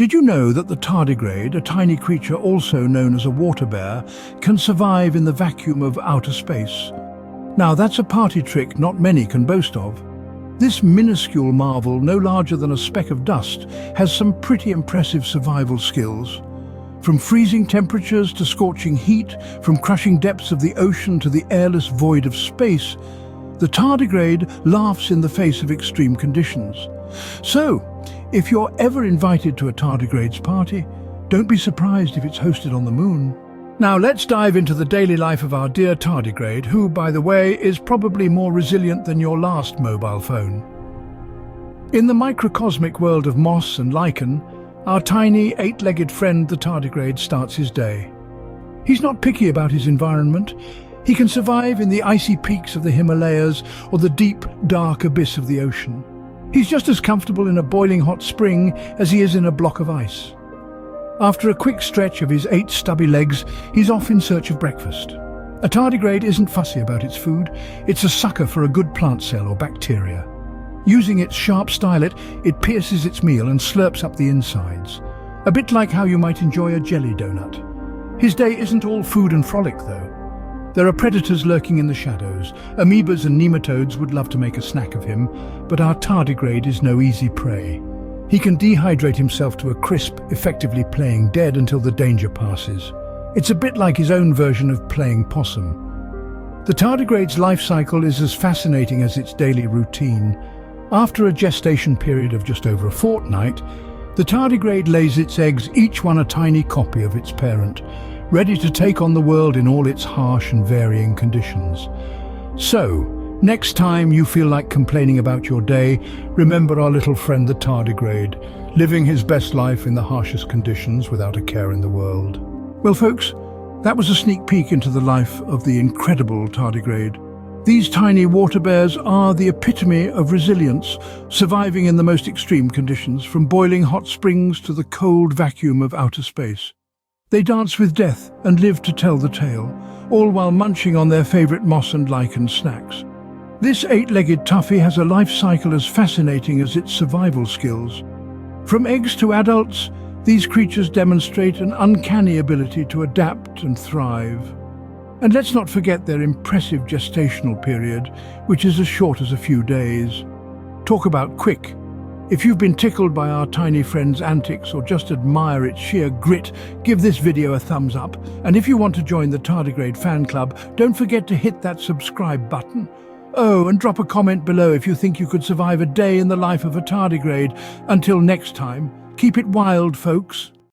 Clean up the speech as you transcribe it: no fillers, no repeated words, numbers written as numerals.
Did you know that the tardigrade, a tiny creature also known as a water bear, can survive in the vacuum of outer space? Now that's a party trick not many can boast of. This minuscule marvel, no larger than a speck of dust, has some pretty impressive survival skills. From freezing temperatures to scorching heat, from crushing depths of the ocean to the airless void of space, the tardigrade laughs in the face of extreme conditions. So, if you're ever invited to a tardigrade's party, don't be surprised if it's hosted on the moon. Now let's dive into the daily life of our dear tardigrade, who, by the way, is probably more resilient than your last mobile phone. In the microcosmic world of moss and lichen, our tiny, eight-legged friend the tardigrade starts his day. He's not picky about his environment. He can survive in the icy peaks of the Himalayas or the deep, dark abyss of the ocean. He's just as comfortable in a boiling hot spring as he is in a block of ice. After a quick stretch of his 8 stubby legs, he's off in search of breakfast. A tardigrade isn't fussy about its food. It's a sucker for a good plant cell or bacteria. Using its sharp stylet, it pierces its meal and slurps up the insides. A bit like how you might enjoy a jelly donut. His day isn't all food and frolic, though. There are predators lurking in the shadows. Amoebas and nematodes would love to make a snack of him, but our tardigrade is no easy prey. He can dehydrate himself to a crisp, effectively playing dead until the danger passes. It's a bit like his own version of playing possum. The tardigrade's life cycle is as fascinating as its daily routine. After a gestation period of just over a fortnight, the tardigrade lays its eggs, each one a tiny copy of its parent, ready to take on the world in all its harsh and varying conditions. So, next time you feel like complaining about your day, remember our little friend the tardigrade, living his best life in the harshest conditions without a care in the world. Well folks, that was a sneak peek into the life of the incredible tardigrade. These tiny water bears are the epitome of resilience, surviving in the most extreme conditions, from boiling hot springs to the cold vacuum of outer space. They dance with death and live to tell the tale, all while munching on their favorite moss and lichen snacks. This 8-legged toughie has a life cycle as fascinating as its survival skills. From eggs to adults, these creatures demonstrate an uncanny ability to adapt and thrive. And let's not forget their impressive gestational period, which is as short as a few days. Talk about quick. If you've been tickled by our tiny friend's antics or just admire its sheer grit, give this video a thumbs up. And if you want to join the Tardigrade fan club, don't forget to hit that subscribe button. Oh, and drop a comment below if you think you could survive a day in the life of a tardigrade. Until next time, keep it wild, folks.